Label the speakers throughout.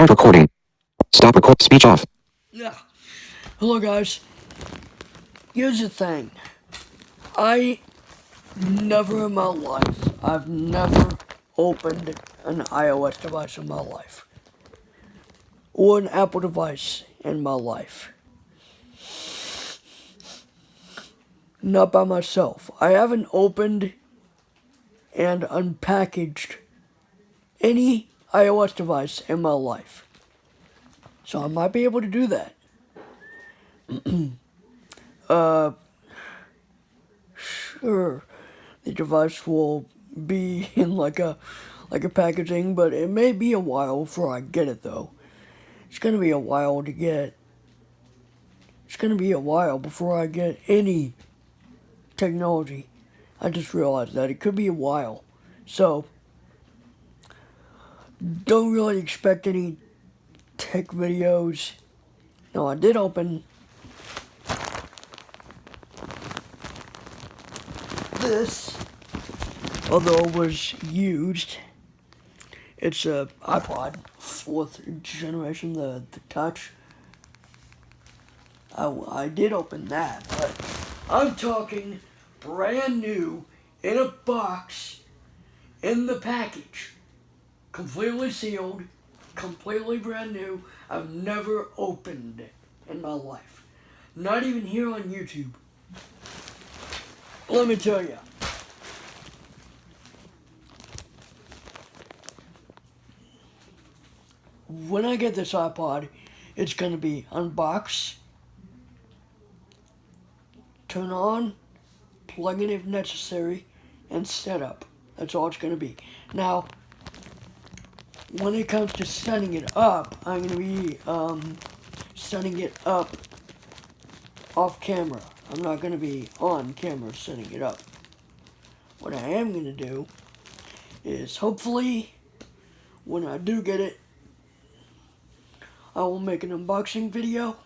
Speaker 1: Start recording. Stop record. Speech off.
Speaker 2: Yeah. Hello, guys. Here's the thing. I never in my life, I've never opened an iOS device in my life. Or an Apple device in my life. Not by myself. I haven't opened and unpackaged any iOS device in my life. So I might be able to do that. Sure, the device will be in like a packaging, but it may be a while before I get it though. It's gonna be a while to get. It's gonna be a while before I get any technology. I just realized that it could be a while, so don't really expect any tech videos. No, I did open this, although it was used. It's a iPod, 4th generation, the touch. I did open that, but I'm talking brand new, in a box, in the package, completely sealed, completely brand new. I've never opened it in my life. Not even here on YouTube. Let me tell you. When I get this iPod, it's going to be unboxed, turn on, plug in if necessary, and set up. That's all it's going to be. Now, when it comes to setting it up, I'm going to be setting it up off camera. I'm not going to be on camera setting it up. What I am going to do is hopefully when I do get it, I will make an unboxing video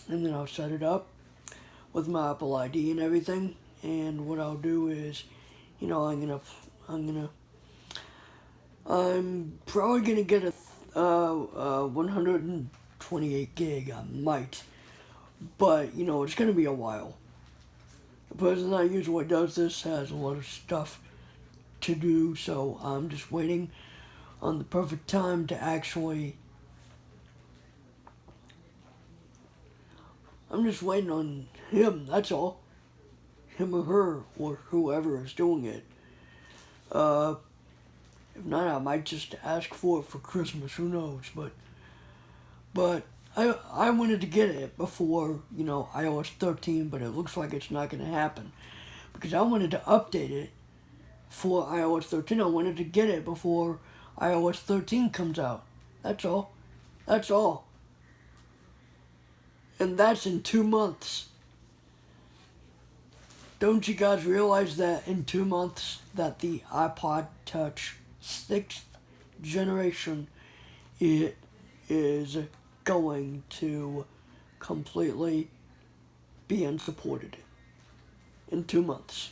Speaker 2: and then I'll set it up with my Apple ID and everything. And what I'll do is, you know, I'm probably gonna get a 128 gig. I might, but you know, it's gonna be a while. The person that usually does this has a lot of stuff to do, so I'm just waiting on the perfect time to actually. I'm just waiting on him. That's all. Him or her or whoever is doing it. If not, I might just ask for it for Christmas. Who knows? But I wanted to get it before, you know, iOS 13, but it looks like it's not going to happen because I wanted to update it for iOS 13. I wanted to get it before iOS 13 comes out. That's all. That's all. And that's in 2 months. Don't you guys realize that in 2 months that the iPod Touch 6th generation, it is going to completely be unsupported in 2 months.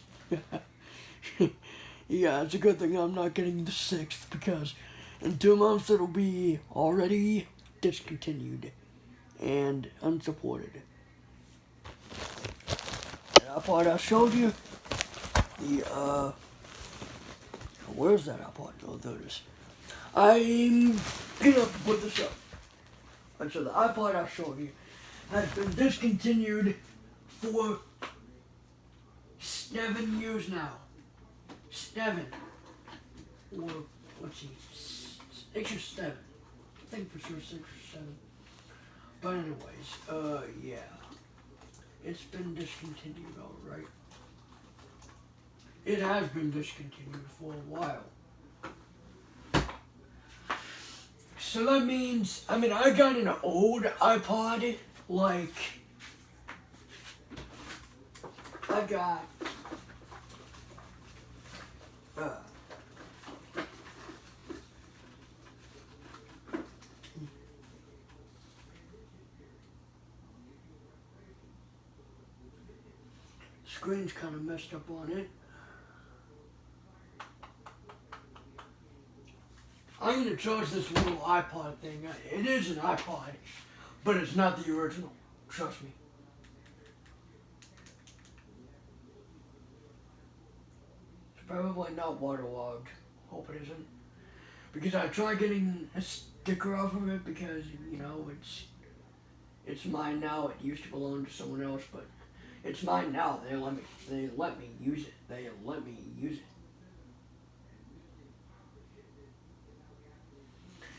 Speaker 2: Yeah, it's a good thing I'm not getting the 6th because in 2 months it'll be already discontinued and unsupported. That iPod I showed you, the where's that iPod? Oh, there it is. I'm gonna put this up. And so the iPod I showed you has been discontinued for 7 years now. 7. Or, let's see, 6 or 7. I think for sure 6 or 7. But anyways, yeah. It's been discontinued, alright. It has been discontinued for a while. So that means, I mean, I got an old iPod, like, I got, screen's kind of messed up on it. I'm gonna charge this little iPod thing. It is an iPod, but it's not the original. Trust me. It's probably not waterlogged. Hope it isn't. Because I tried getting a sticker off of it because, you know, it's mine now. It used to belong to someone else, but it's mine now. They let me use it. They let me use it.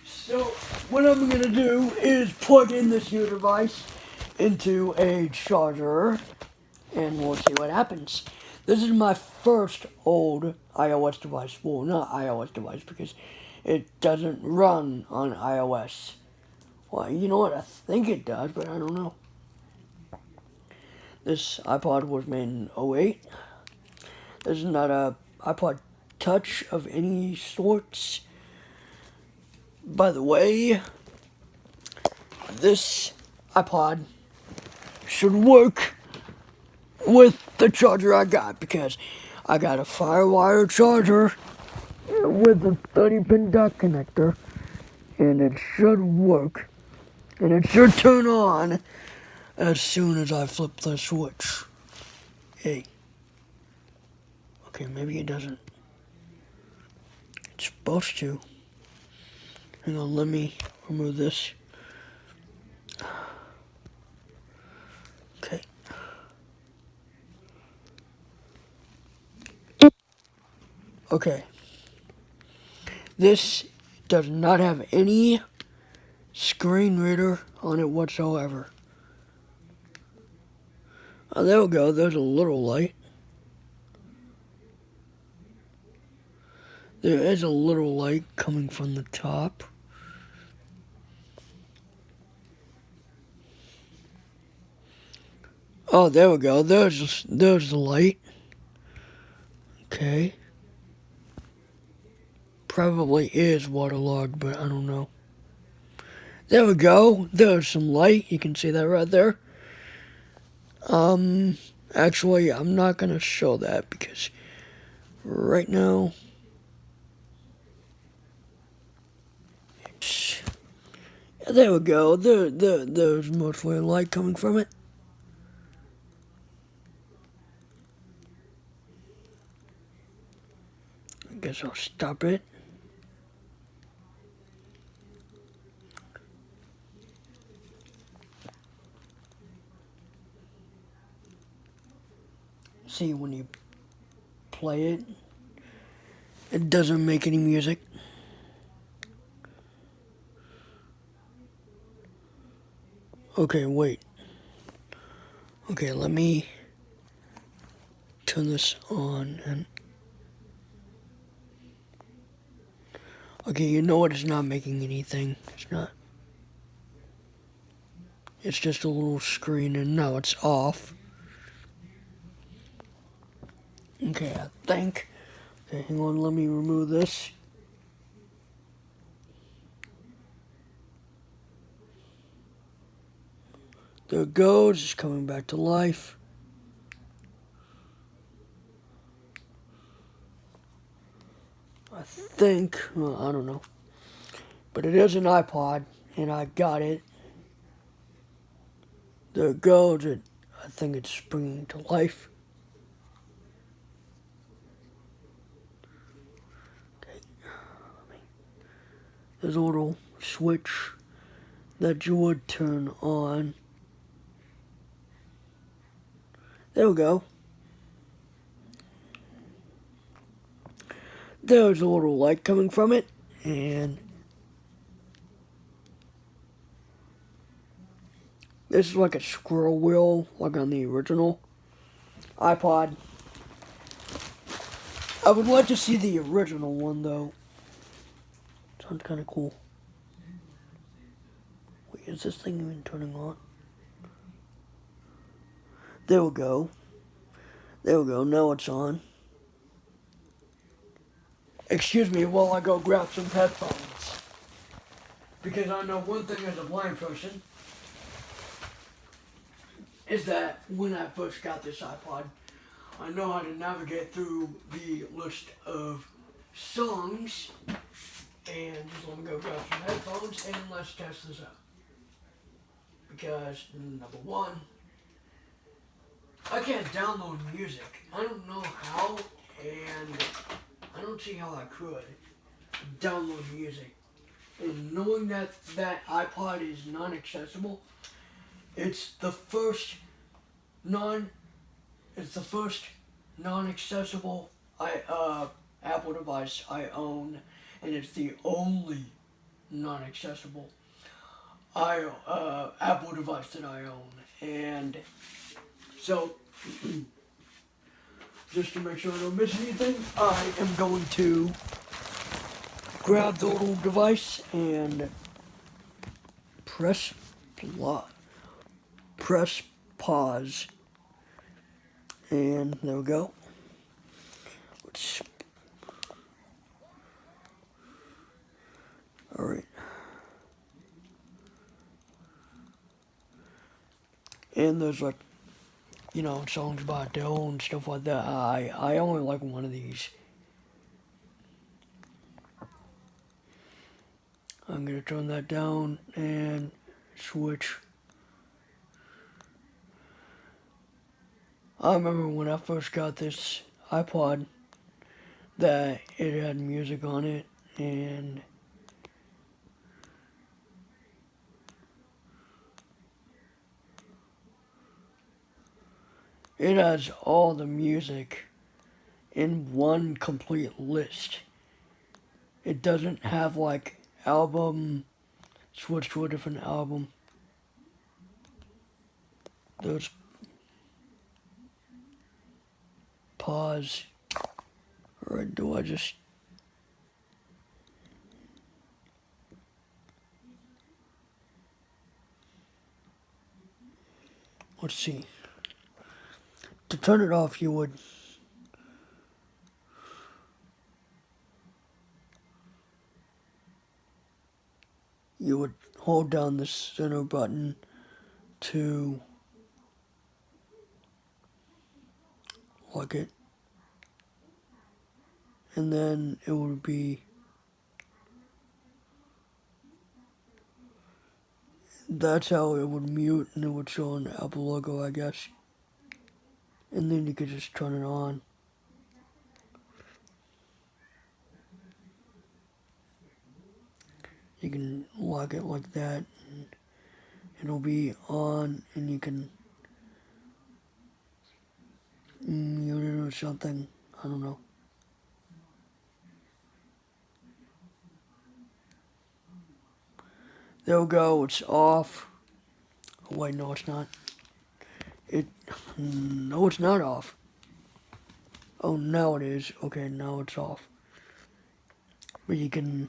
Speaker 2: So what I'm gonna do is plug in this new device into a charger, and we'll see what happens. This is my first old iOS device. Well, not iOS device because it doesn't run on iOS. Well, you know what? I think it does, but I don't know. This iPod was made in '08. This is not a iPod Touch of any sorts. By the way, this iPod should work with the charger I got because I got a Firewire charger with a 30-pin dock connector, and it should work, and it should turn on as soon as I flip the switch. Hey. Okay, maybe it doesn't. It's supposed to. Hang on, let me remove this. Okay. Okay. This does not have any screen reader on it whatsoever. Oh, there we go. There's a little light. There is a little light coming from the top. Oh, there we go. There's the light. Okay. Probably is waterlogged, but I don't know. There we go. There's some light. You can see that right there. Actually, I'm not gonna show that because right now there we go. There's mostly light coming from it. I guess I'll stop it. See, when you play it, it doesn't make any music. Okay, wait. Okay, let me turn this on and... Okay, you know what? It's not making anything. It's not. It's just a little screen, and now it's off. Okay, I think. Okay, hang on, let me remove this. There it goes, it's coming back to life. I think, well, I don't know. But it is an iPod, and I got it. There it goes, I think it's springing to life. Okay, there's a little switch that you would turn on. There we go. There's a little light coming from it, and this is like a squirrel wheel, like on the original iPod. I would like to see the original one, though. Sounds kind of cool. Wait, is this thing even turning on? There we go. There we go, now it's on. Excuse me while I go grab some headphones. Because I know one thing as a blind person is that when I first got this iPod, I know how to navigate through the list of songs And just let me go grab some headphones and let's test this out. Because, number one, I can't download music. I don't know how, and I don't see how I could download music. And knowing that that iPod is non-accessible, it's the first non non-accessible Apple device I own, and it's the only non-accessible Apple device that I own. And so, just to make sure I don't miss anything, I am going to grab the little device and press press pause, and there we go. All right. And there's like, songs by Adele and stuff like that. I only like one of these. I'm gonna turn that down and switch. I remember when I first got this iPod that it had music on it, and it has all the music in one complete list. It doesn't have like album, switch to a different album. There's pause. Or do I just... Let's see. To turn it off, you would hold down the center button to lock it, and then it would be... That's how it would mute, and it would show an Apple logo, I guess. And then you could just turn it on. You can lock it like that, and it'll be on, and you can mute it or something. I don't know. There we go, it's off. Oh, wait, no, it's not. No, it's not off. Oh, now it is. Okay, now it's off. But you can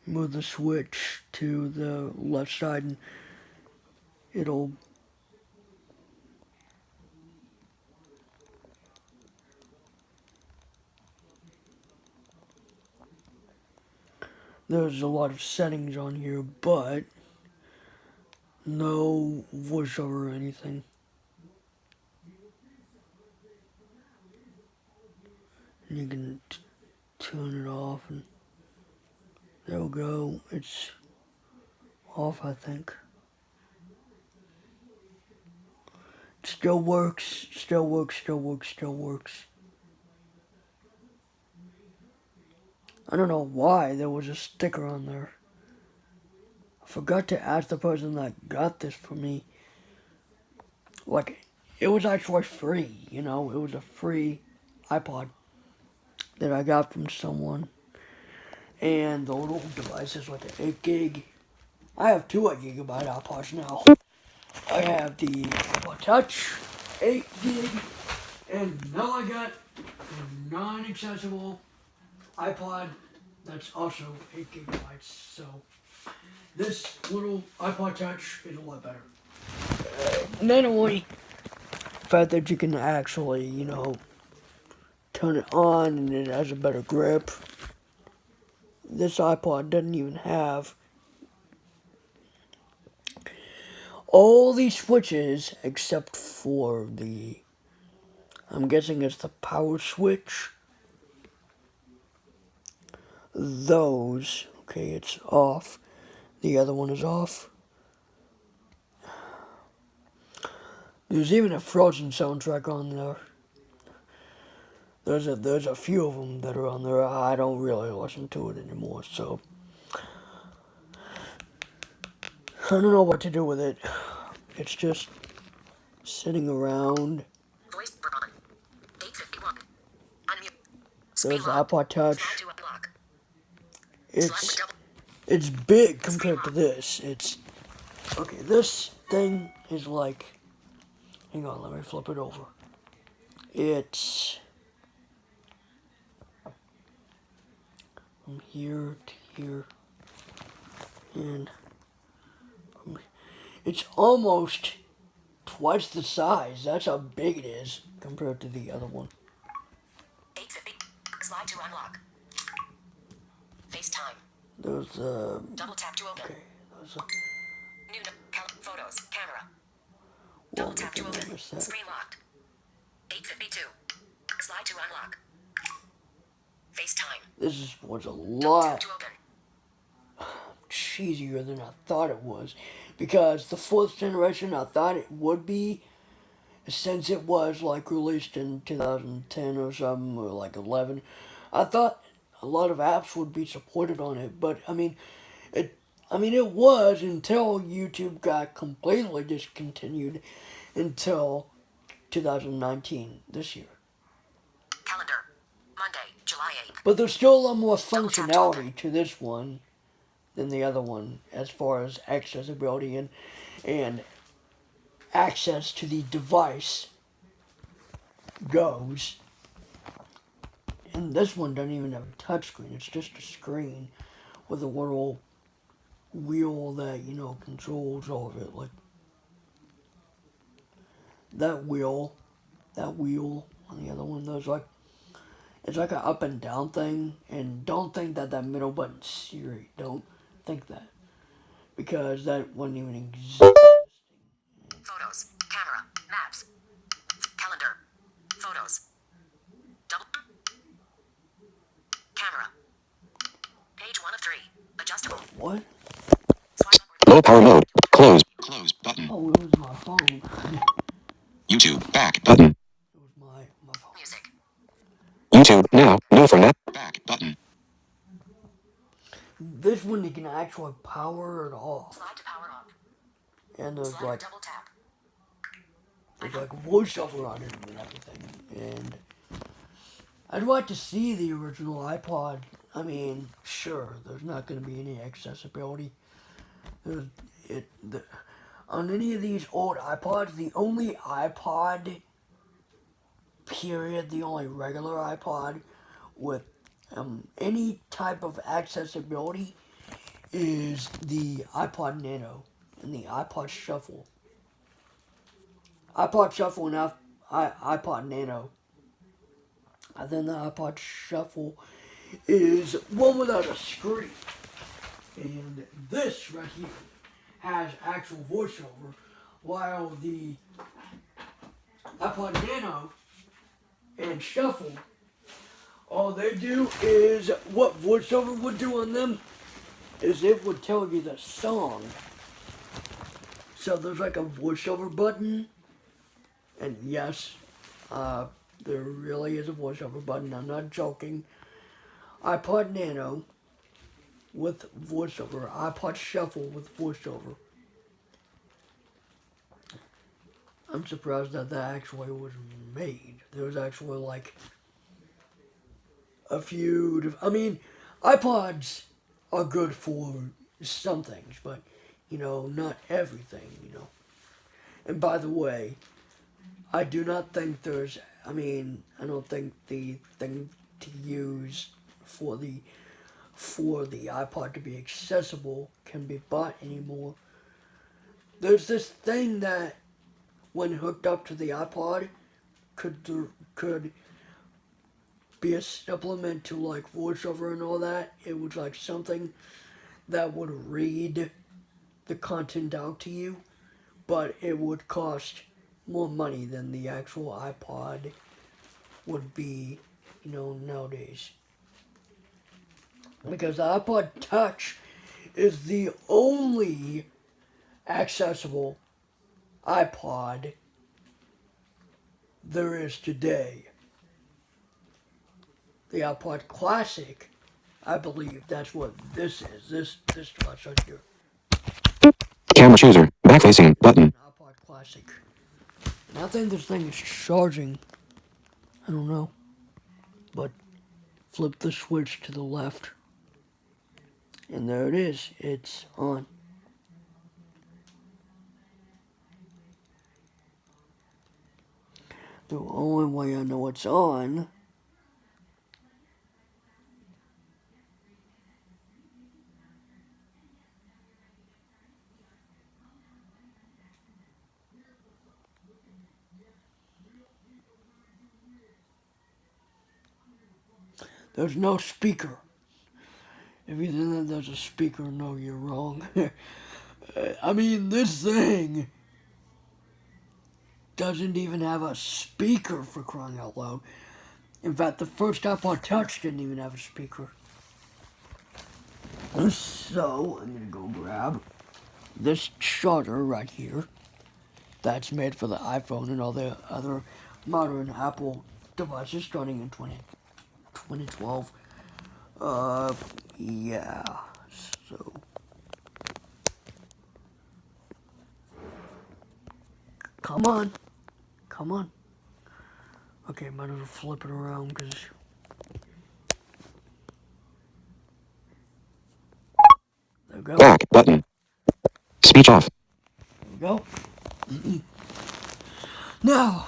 Speaker 2: move the switch to the left side and it'll... There's a lot of settings on here, but no voiceover or anything. And you can turn it off, and there we go. It's off, I think. It still works, still works, still works, still works. I don't know why there was a sticker on there. I forgot to ask the person that got this for me. Like, it was actually free, It was a free iPod that I got from someone. And the little device is like an 8 gig. I have two 8 gigabyte iPods now. I have the iPod Touch, 8 gig, and now I got a non-accessible iPod that's also 8 gigabytes. So this little iPod Touch is a lot better. Not only the fact that you can actually, turn it on and it has a better grip. This iPod doesn't even have all these switches except for the... I'm guessing it's the power switch. those. Okay, it's off. The other one is off. There's even a Frozen soundtrack on there. There's a few of them that are on there. I don't really listen to it anymore, so I don't know what to do with it. It's just sitting around.
Speaker 3: Voice on. 851. Unmute.
Speaker 2: There's
Speaker 3: Screen
Speaker 2: the
Speaker 3: locked.
Speaker 2: iPod Touch.
Speaker 3: Slide to unlock. Select
Speaker 2: It's
Speaker 3: double.
Speaker 2: it's big compared to this. It's okay. This thing is like. Hang on, let me flip it over. It's from here to here, and it's almost twice the size. That's how big it is compared to the other one.
Speaker 3: 850. Slide to unlock. FaceTime.
Speaker 2: There's
Speaker 3: Double tap to open.
Speaker 2: okay. There's
Speaker 3: New photos. Camera.
Speaker 2: well,
Speaker 3: Double tap to
Speaker 2: maybe I
Speaker 3: open.
Speaker 2: missed that.
Speaker 3: Screen locked. 852. Slide to unlock. FaceTime.
Speaker 2: This was a
Speaker 3: Double tap
Speaker 2: lot
Speaker 3: to open.
Speaker 2: cheesier than I thought it was, because the fourth generation I thought it would be, since it was like released in 2010 or something, or like 11. I thought a lot of apps would be supported on it, but it was until YouTube got completely discontinued until 2019, this year.
Speaker 3: Calendar. Monday, July 8th.
Speaker 2: But there's still a lot more functionality to this one than the other one as far as accessibility and access to the device goes. And this one doesn't even have a touchscreen. It's just a screen with a little wheel that, controls all of it. Like that wheel on the other one, it's like an up and down thing. And don't think that middle button's Siri. Don't think that. Because that wouldn't even exist.
Speaker 3: Photos. Camera. Maps. Calendar. Photos. Double. Camera. Page 1 of 3. Adjustable.
Speaker 2: What?
Speaker 3: Swipe upward.
Speaker 1: Low power mode. Close. Close button.
Speaker 2: Oh, it was my phone.
Speaker 1: YouTube back button.
Speaker 2: It was my phone.
Speaker 3: Music.
Speaker 1: YouTube now. No for now. Back button.
Speaker 2: This one you can actually power it off.
Speaker 3: Slide to power off.
Speaker 2: And there's
Speaker 3: Slide
Speaker 2: like
Speaker 3: double tap.
Speaker 2: voiceover on it and everything. And I'd like to see the original iPod. I mean, sure, there's not going to be any accessibility. On any of these old iPods, the only iPod, period, the only regular iPod with any type of accessibility is the iPod Nano and the iPod Shuffle. iPod Shuffle and iPod Nano. And then the iPod Shuffle is one without a screen. And this right here has actual voiceover, while the iPod Nano and Shuffle, all they do is, what voiceover would do on them is it would tell you the song. So there's like a voiceover button, and yes, there really is a voiceover button. I'm not joking. iPod Nano with voiceover. iPod Shuffle with voiceover. I'm surprised that actually was made. There was actually like a few. I mean, iPods are good for some things, but not everything. And by the way, I do not think there's. I don't think the thing to use for the iPod to be accessible can be bought anymore. There's this thing that, when hooked up to the iPod, could be a supplement to like voiceover and all that. It was like something that would read the content out to you, but it would cost more money than the actual iPod would be, nowadays. Because the iPod Touch is the only accessible iPod there is today. The iPod Classic, I believe that's what this is. This device right here.
Speaker 1: Camera chooser. Back facing. Button.
Speaker 2: iPod Classic. And I think this thing is charging. I don't know. But flip the switch to the left. And there it is. It's on. The only way I know it's on there's no speaker. If you think that there's a speaker, no, you're wrong. I mean, this thing doesn't even have a speaker, for crying out loud. In fact, the first iPod Touch didn't even have a speaker. So, I'm going to go grab this charger right here. That's made for the iPhone and all the other modern Apple devices starting in 2012. Yeah. So, come on. Come on. Okay, might as well flip it around because... There we go.
Speaker 1: Back. Button. Speech off.
Speaker 2: There we go. Now,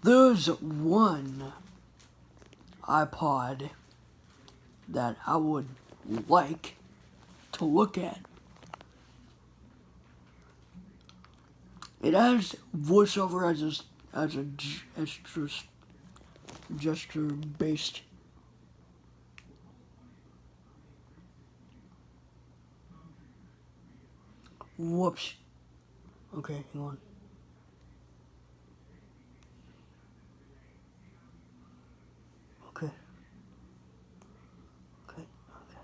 Speaker 2: there's one iPod that I would like to look at. It has voiceover as a gesture based. Whoops. Okay, hang on. Okay. Okay. Okay.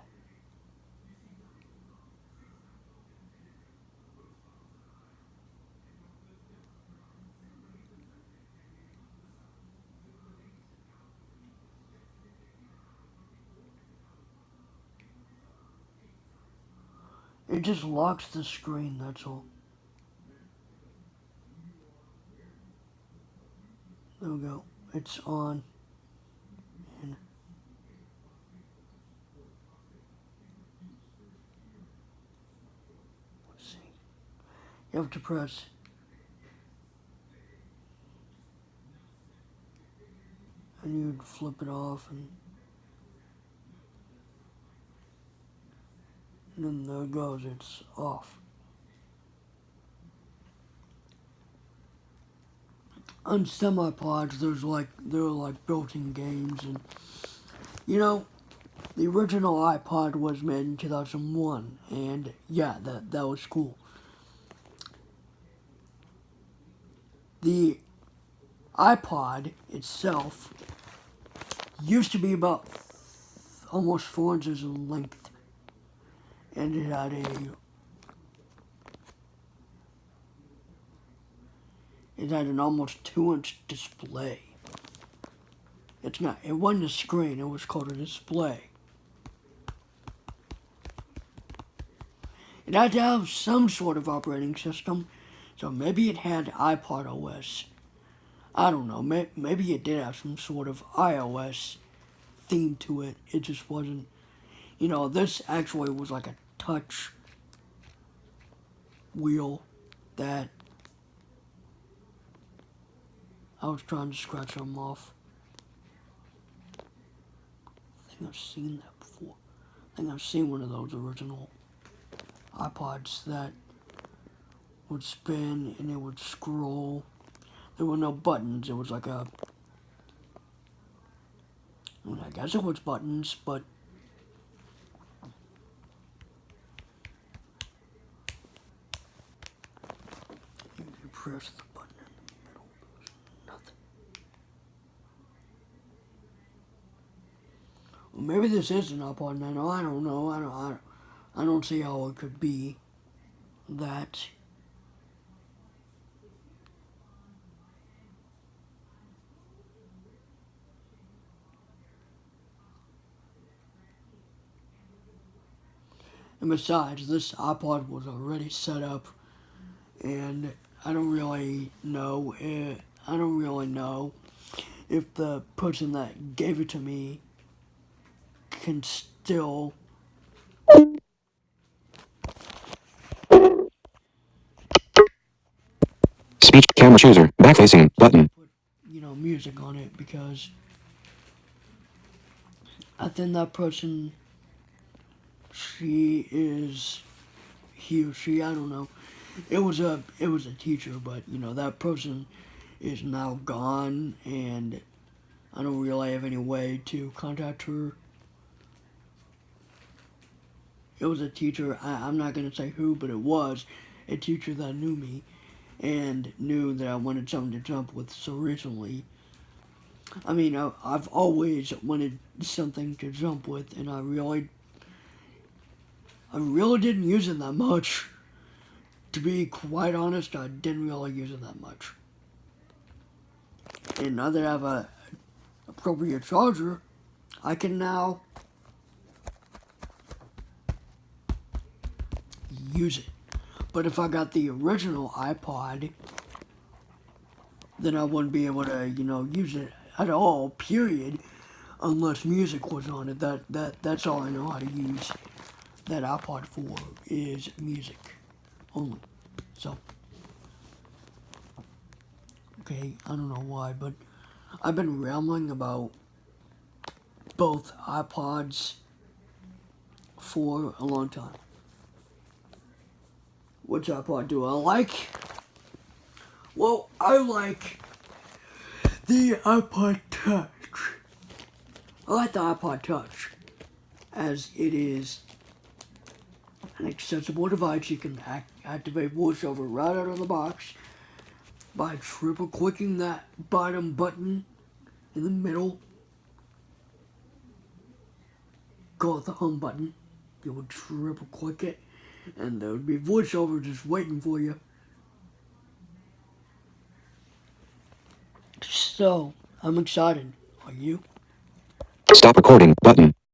Speaker 2: It just locks the screen, that's all. There we go. It's on. And let's see. You have to press. And you'd flip it off and then there it goes, it's off. On some iPods, there are like built-in games, and you know, the original iPod was made in 2001, and yeah, that was cool. The iPod itself used to be about almost 4 inches in length, and it had an almost 2-inch display. It wasn't a screen, it was called a display. It had to have some sort of operating system, so maybe it had iPod OS. I don't know, maybe it did have some sort of iOS theme to it. It just wasn't, this actually was like a touch wheel that I was trying to scratch them off. I think I've seen that before. I think I've seen one of those original iPods that would spin and it would scroll. There were no buttons. It was like I guess it was buttons, but you press the button in the middle. There's nothing. Maybe this is an iPod Nano. I don't know. I don't see how it could be that. And besides, this iPod was already set up, and I don't really know. I don't really know if the person that gave it to me can still
Speaker 1: Speech camera chooser. Back facing button.
Speaker 2: put, music on it, because I think that person, he or she, I don't know. It was a teacher, but that person is now gone, and I don't really have any way to contact her. It was a teacher. I'm not gonna say who, but it was a teacher that knew me and knew that I wanted something to jump with so recently. I mean, I've always wanted something to jump with, and I really didn't use it that much. To be quite honest, I didn't really use it that much. And now that I have a appropriate charger, I can now use it. But if I got the original iPod, then I wouldn't be able to, use it at all, period, unless music was on it. That's all I know how to use that iPod for, is music only. So, okay, I don't know why, but I've been rambling about both iPods for a long time. Which iPod do I like? Well, I like the iPod Touch. I like the iPod Touch, as it is an accessible device. You can activate voiceover right out of the box by triple clicking that bottom button in the middle. Call it the home button. You would triple click it, and there would be voiceover just waiting for you. So, I'm excited. Are you?
Speaker 1: Stop recording button.